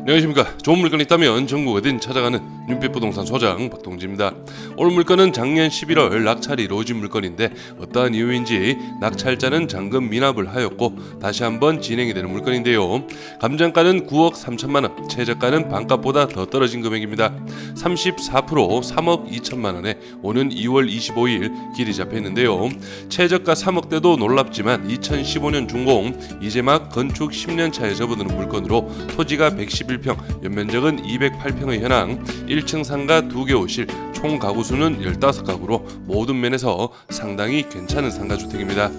안녕하십니까. 좋은 물건 있다면 전국 어딘 찾아가는 윤빛부동산 소장 박동지입니다. 오늘 물건은 작년 11월 낙찰이 이루어진 물건인데 어떠한 이유인지 낙찰자는 잔금 미납을 하였고 다시 한번 진행이 되는 물건인데요. 감정가는 9억 3천만원, 최저가는 반값보다 더 떨어진 금액입니다. 34% 3억 2천만원에 오는 2월 25일 길이 잡혀있는데요. 최저가 3억대도 놀랍지만 2015년 준공, 이제 막 건축 10년 차에 접어드는 물건으로 토지가 111평, 연면적은 208평의 현황, 1층 상가 2개 호실, 총 가구수는 15가구로 모든 면에서 상당히 괜찮은 상가주택입니다.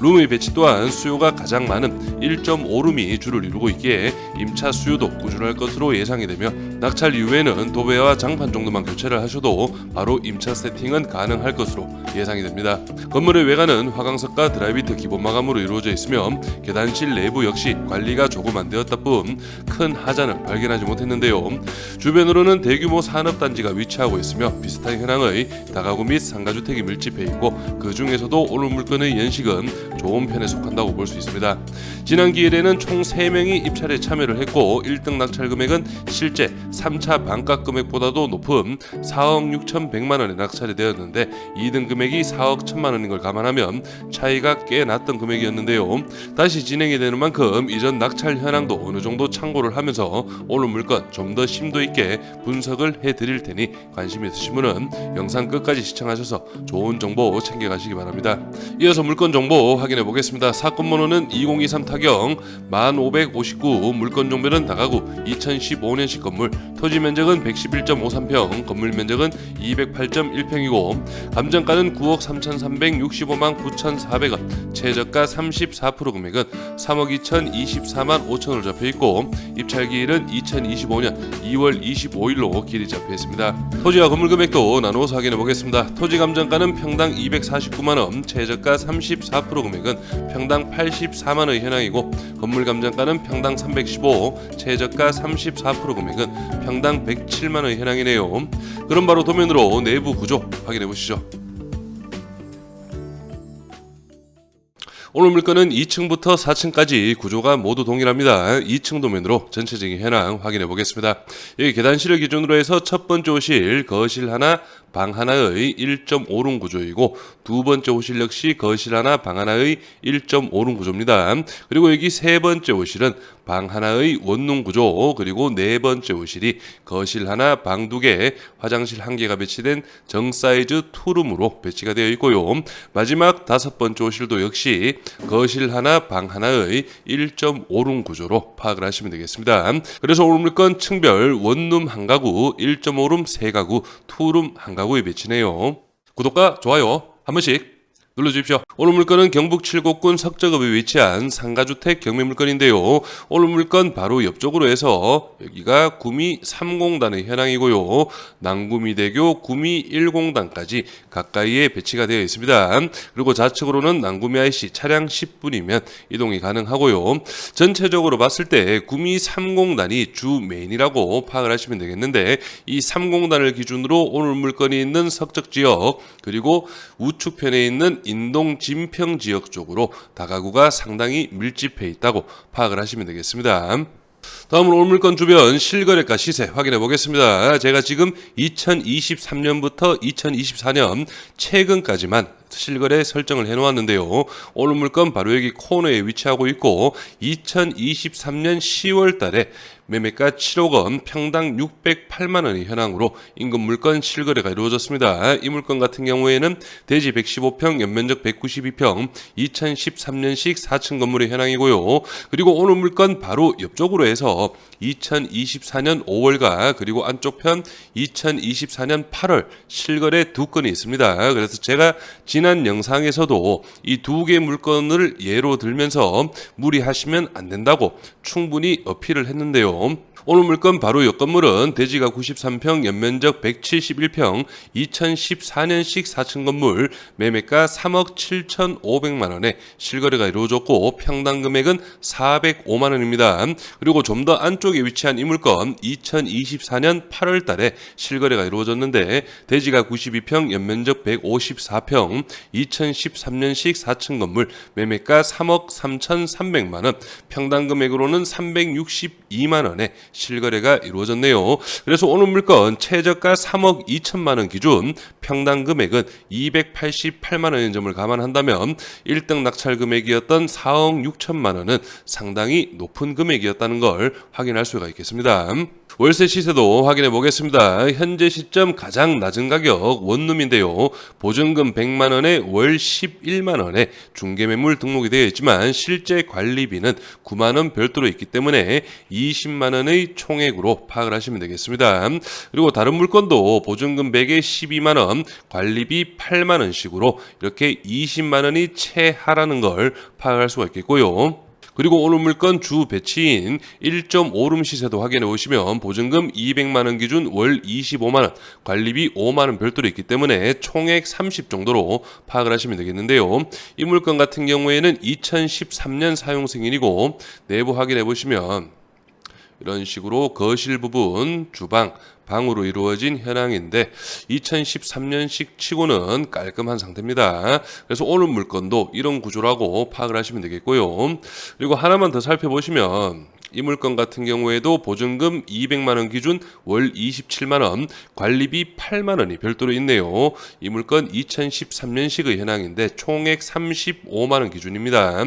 룸의 배치 또한 수요가 가장 많은 1.5룸이 주를 이루고 있기에 임차 수요도 꾸준할 것으로 예상이 되며 낙찰 이후에는 도배와 장판 정도만 교체를 하셔도 바로 임차 세팅은 가능할 것으로 예상이 됩니다. 건물의 외관은 화강석과 드라이비트 기본 마감으로 이루어져 있으며 계단실 내부 역시 관리가 조금 안 되었다 뿐 큰 하자는 발견하지 못했는데요. 주변으로는 대규모 산업단지가 위치하고 있으며 비슷한 현황의 다가구 및 상가주택이 밀집해 있고 그 중에서도 오늘 물건의 연식은 좋은 편에 속한다고 볼 수 있습니다. 지난 기일에는 총 3명이 입찰에 참여를 했고 1등 낙찰 금액은 실제 3차 반가 금액보다도 높은 4억 6,100만원에 낙찰이 되었는데 2등 금액이 4억 1천만원인 걸 감안하면 차이가 꽤 났던 금액이었는데요. 다시 진행이 되는 만큼 이전 낙찰 현황도 어느 정도 참고를 하면서 오늘 물건 좀 더 심도 있게 분석을 해드릴 테니 관심 있으신 분은 영상 끝까지 시청하셔서 좋은 정보 챙겨가시기 바랍니다. 이어서 물건 정보 확인해 보겠습니다. 사건 번호는 2023 타경 1559, 물건 종별은 다가구 2015년식 건물, 토지 면적은 111.53평, 건물 면적은 208.1평이고 감정가는 9억 3,365만 9,400원, 최저가 34% 금액은 3억 2,024만 5천원으로 잡혀있고 입찰기일은 2025년 2월 25일로 길이 잡혀있습니다. 토지와 건물 금액도 나누어서 확인해 보겠습니다. 토지 감정가는 평당 249만원, 최저가 34% 금액은 평당 84만원의 현황이고 건물 감정가는 평당 315, 최저가 34% 금액은 평당 107만원의 현황이네요. 그럼 바로 도면으로 내부 구조 확인해 보시죠. 오늘 물건은 2층부터 4층까지 구조가 모두 동일합니다. 2층 도면으로 전체적인 현황 확인해 보겠습니다. 여기 계단실을 기준으로 해서 첫 번째 호실, 거실 하나, 방 하나의 1.5룸 구조이고 두 번째 호실 역시 거실 하나, 방 하나의 1.5룸 구조입니다. 그리고 여기 세 번째 호실은 방 하나의 원룸 구조, 그리고 네 번째 호실이 거실 하나, 방 두 개, 화장실 한 개가 배치된 정사이즈 투룸으로 배치가 되어 있고요. 마지막 다섯 번째 호실도 역시 거실 하나, 방 하나의 1.5룸 구조로 파악을 하시면 되겠습니다. 그래서 오늘 물건 층별 원룸 한 가구, 1.5룸 세 가구, 투룸 한 가구에 배치네요. 구독과 좋아요 한 번씩 눌러주십시오. 오늘 물건은 경북 칠곡군 석저읍에 위치한 상가주택 경매 물건인데요. 오늘 물건 바로 옆쪽으로 해서 여기가 구미 3공단의 현황이고요. 난구미대교 구미 1공단까지 가까이에 배치가 되어 있습니다. 그리고 좌측으로는 난구미 IC 차량 10분이면 이동이 가능하고요. 전체적으로 봤을 때 구미 3공단이 주 메인이라고 파악을 하시면 되겠는데 이 3공단을 기준으로 오늘 물건이 있는 석적지역 그리고 우측편에 있는 인동 진평 지역 쪽으로 다가구가 상당히 밀집해 있다고 파악을 하시면 되겠습니다. 다음은 오늘 물건 주변 실거래가 시세 확인해 보겠습니다. 제가 지금 2023년부터 2024년 최근까지만 실거래 설정을 해놓았는데요. 오늘 물건 바로 여기 코너에 위치하고 있고 2023년 10월 달에 매매가 7억 원, 평당 608만 원의 현황으로 인근 물건 실거래가 이루어졌습니다. 이 물건 같은 경우에는 대지 115평, 연면적 192평, 2013년식 4층 건물의 현황이고요. 그리고 오늘 물건 바로 옆쪽으로 해서 2024년 5월과 그리고 안쪽편 2024년 8월 실거래 두 건이 있습니다. 그래서 제가 지난 영상에서도 이 두 개 물건을 예로 들면서 무리하시면 안 된다고 충분히 어필을 했는데요. 오늘 물건 바로 옆 건물은 대지가 93평, 연면적 171평, 2014년식 4층 건물, 매매가 3억 7,500만원에 실거래가 이루어졌고 평당 금액은 405만원입니다. 그리고 좀 더 안쪽에 위치한 이 물건 2024년 8월 달에 실거래가 이루어졌는데 대지가 92평, 연면적 154평, 2013년식 4층 건물, 매매가 3억 3,300만원, 평당 금액으로는 362만원 2만 원에 실거래가 이루어졌네요. 그래서 오늘 물건 최저가 3억 2천만 원 기준 평당 금액은 288만 원인 점을 감안한다면 1등 낙찰 금액이었던 4억 6천만 원은 상당히 높은 금액이었다는 걸 확인할 수가 있겠습니다. 월세 시세도 확인해 보겠습니다. 현재 시점 가장 낮은 가격 원룸인데요. 보증금 100만 원에 월 11만 원에 중개매물 등록이 되어 있지만 실제 관리비는 9만 원 별도로 있기 때문에 20만 원의 총액으로 파악을 하시면 되겠습니다. 그리고 다른 물건도 보증금 100에 12만 원, 관리비 8만 원씩으로 이렇게 20만 원이 채 하라는 걸 파악할 수가 있겠고요. 그리고 오늘 물건 주 배치인 1.5룸 시세도 확인해 보시면 보증금 200만 원 기준 월 25만 원, 관리비 5만 원 별도로 있기 때문에 총액 30 정도로 파악을 하시면 되겠는데요. 이 물건 같은 경우에는 2013년 사용 승인이고 내부 확인해 보시면 이런 식으로 거실 부분, 주방, 방으로 이루어진 현황인데 2013년식 치고는 깔끔한 상태입니다. 그래서 오늘 물건도 이런 구조라고 파악을 하시면 되겠고요. 그리고 하나만 더 살펴보시면 이 물건 같은 경우에도 보증금 200만 원 기준 월 27만 원, 관리비 8만 원이 별도로 있네요. 이 물건 2013년식의 현황인데 총액 35만 원 기준입니다.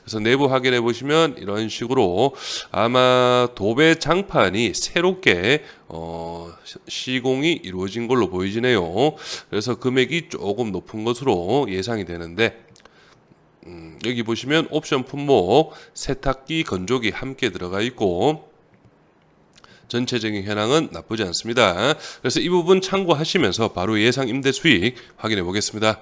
그래서 내부 확인해 보시면 이런 식으로 아마 도배 장판이 새롭게 시공이 이루어진 걸로 보이지네요. 그래서 금액이 조금 높은 것으로 예상이 되는데 여기 보시면 옵션 품목, 세탁기, 건조기 함께 들어가 있고 전체적인 현황은 나쁘지 않습니다. 그래서 이 부분 참고하시면서 바로 예상 임대 수익 확인해 보겠습니다.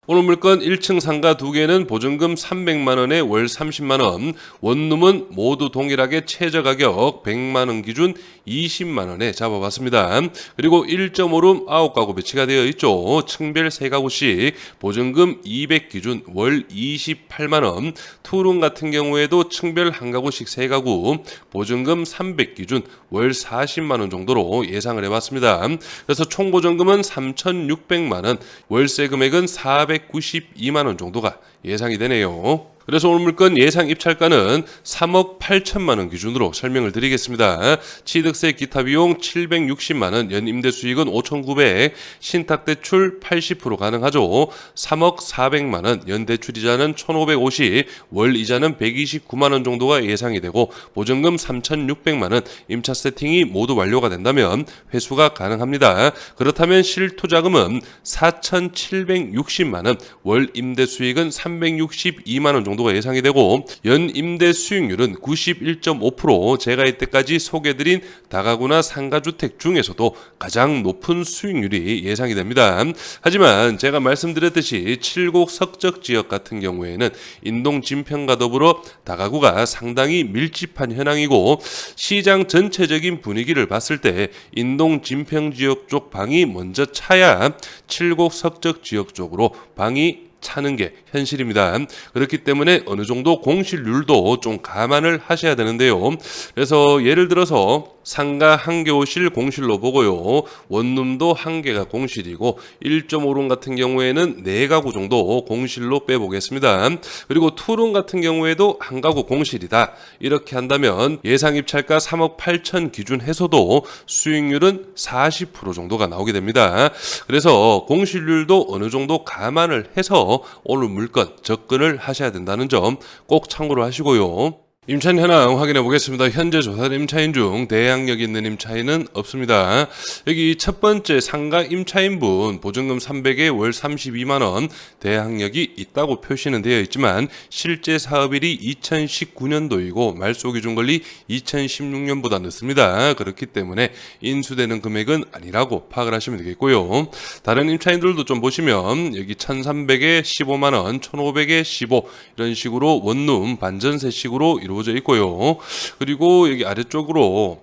오늘 물건 1층 상가 2개는 보증금 300만 원에 월 30만 원, 원룸은 모두 동일하게 최저 가격 100만 원 기준 20만 원에 잡아봤습니다. 그리고 1.5룸 9가구 배치가 되어 있죠. 층별 3가구씩 보증금 200 기준 월 28만 원, 투룸 같은 경우에도 층별 1가구씩 3가구 보증금 300 기준 월 40만 원 정도로 예상을 해봤습니다. 그래서 총 보증금은 3,600만 원, 월세 금액은 492만 원 정도가 예상이 되네요. 그래서 오늘 물건 예상 입찰가는 3억 8천만 원 기준으로 설명을 드리겠습니다. 취득세 기타 비용 760만 원, 연임대 수익은 5,900, 신탁대출 80% 가능하죠. 3억 400만 원, 연대출이자는 1,550, 월 이자는 129만 원 정도가 예상이 되고 보증금 3,600만 원, 임차 세팅이 모두 완료가 된다면 회수가 가능합니다. 그렇다면 실투자금은 4,760만 원, 월 임대 수익은 362만 원 정도 정도가 예상이 되고 연임대 수익률은 91.5%, 제가 이때까지 소개드린 다가구나 상가주택 중에서도 가장 높은 수익률이 예상이 됩니다. 하지만 제가 말씀드렸듯이 칠곡 석적 지역 같은 경우에는 인동 진평과 더불어 다가구가 상당히 밀집한 현황이고 시장 전체적인 분위기를 봤을 때 인동 진평 지역 쪽 방이 먼저 차야 칠곡 석적 지역 쪽으로 방이 차는 게 현실입니다. 그렇기 때문에 어느 정도 공실률도 좀 감안을 하셔야 되는데요. 그래서 예를 들어서 상가 1개 공실로 보고요. 원룸도 1개가 공실이고 1.5룸 같은 경우에는 4가구 정도 공실로 빼보겠습니다. 그리고 투룸 같은 경우에도 1가구 공실이다. 이렇게 한다면 예상 입찰가 3억 8천 기준 해서도 수익률은 40% 정도가 나오게 됩니다. 그래서 공실률도 어느 정도 감안을 해서 오늘 물건 접근을 하셔야 된다는 점 꼭 참고를 하시고요. 임차인 현황 확인해 보겠습니다. 현재 조사된 임차인 중 대항력 있는 임차인은 없습니다. 여기 첫 번째 상가 임차인분 보증금 300에 월 32만원 대항력이 있다고 표시는 되어 있지만 실제 사업일이 2019년도이고 말소기준권리 2016년보다 늦습니다. 그렇기 때문에 인수되는 금액은 아니라고 파악을 하시면 되겠고요. 다른 임차인들도 좀 보시면 여기 1300에 15만원, 1500에 15 이런 식으로 원룸 반전세식으로 이루어져 있고요. 그리고 여기 아래쪽으로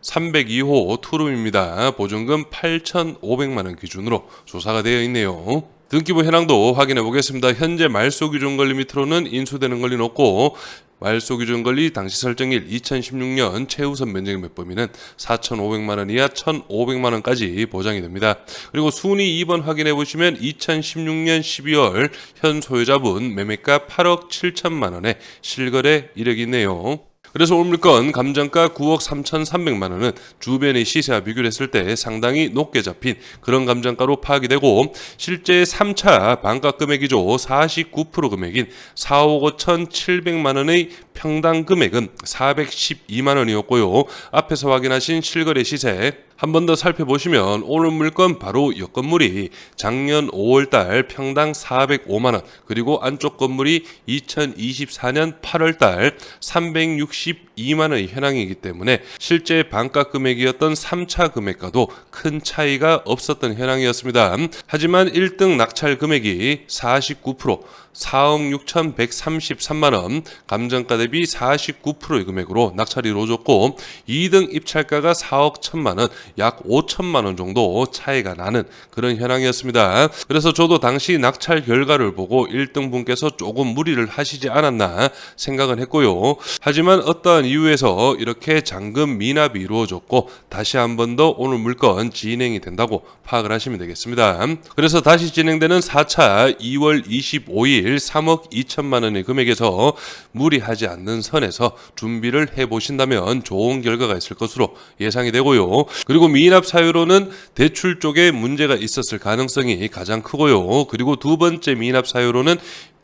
302호 투룸입니다. 보증금 8,500만원 기준으로 조사가 되어 있네요. 등기부 현황도 확인해 보겠습니다. 현재 말소기준권리 밑으로는 인수되는 권리는 없고 말소기준권리 당시 설정일 2016년 최우선 면적임의 범위는 4,500만원 이하 1,500만원까지 보장이 됩니다. 그리고 순위 2번 확인해 보시면 2016년 12월 현 소유자분 매매가 8억 7천만원에 실거래 이력이 있네요. 그래서 오늘 물건 감정가 9억 3,300만 원은 주변의 시세와 비교를 했을 때 상당히 높게 잡힌 그런 감정가로 파악이 되고, 실제 3차 반가 금액이죠. 49% 금액인 4억 5,700만 원의 평당 금액은 412만 원이었고요. 앞에서 확인하신 실거래 시세 한 번 더 살펴보시면 오늘 물건 바로 옆 건물이 작년 5월달 평당 405만 원, 그리고 안쪽 건물이 2024년 8월달 362만 원의 현황이기 때문에 실제 반가 금액이었던 3차 금액과도 큰 차이가 없었던 현황이었습니다. 하지만 1등 낙찰 금액이 49%, 4억 6,133만 원, 감정가 대비 49%의 금액으로 낙찰이 이루어졌고, 2등 입찰가가 4억 1천만 원, 약 5천만 원 정도 차이가 나는 그런 현황이었습니다. 그래서 저도 당시 낙찰 결과를 보고 1등 분께서 조금 무리를 하시지 않았나 생각은 했고요. 하지만 어떠한 이유에서 이렇게 잔금 미납이 이루어졌고 다시 한 번 더 오늘 물건 진행이 된다고 파악을 하시면 되겠습니다. 그래서 다시 진행되는 4차 2월 25일 3억 2천만 원의 금액에서 무리하지 않는 선에서 준비를 해보신다면 좋은 결과가 있을 것으로 예상이 되고요. 그리고 미납 사유로는 대출 쪽에 문제가 있었을 가능성이 가장 크고요. 그리고 두 번째 미납 사유로는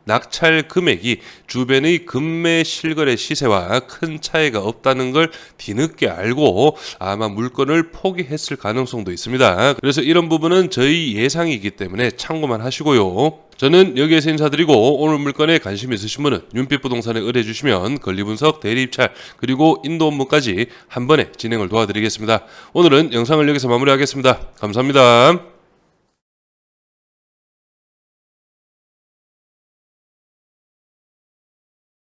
낙찰 금액이 주변의 금매 실거래 시세와 큰 차이가 없다는 걸 뒤늦게 알고 아마 물건을 포기했을 가능성도 있습니다. 그래서 이런 부분은 저희 예상이기 때문에 참고만 하시고요. 저는 여기에서 인사드리고, 오늘 물건에 관심 있으신 분은 윤빛부동산에 의뢰해 주시면 권리분석, 대리입찰, 그리고 인도 업무까지 한 번에 진행을 도와드리겠습니다. 오늘은 영상을 여기서 마무리하겠습니다. 감사합니다.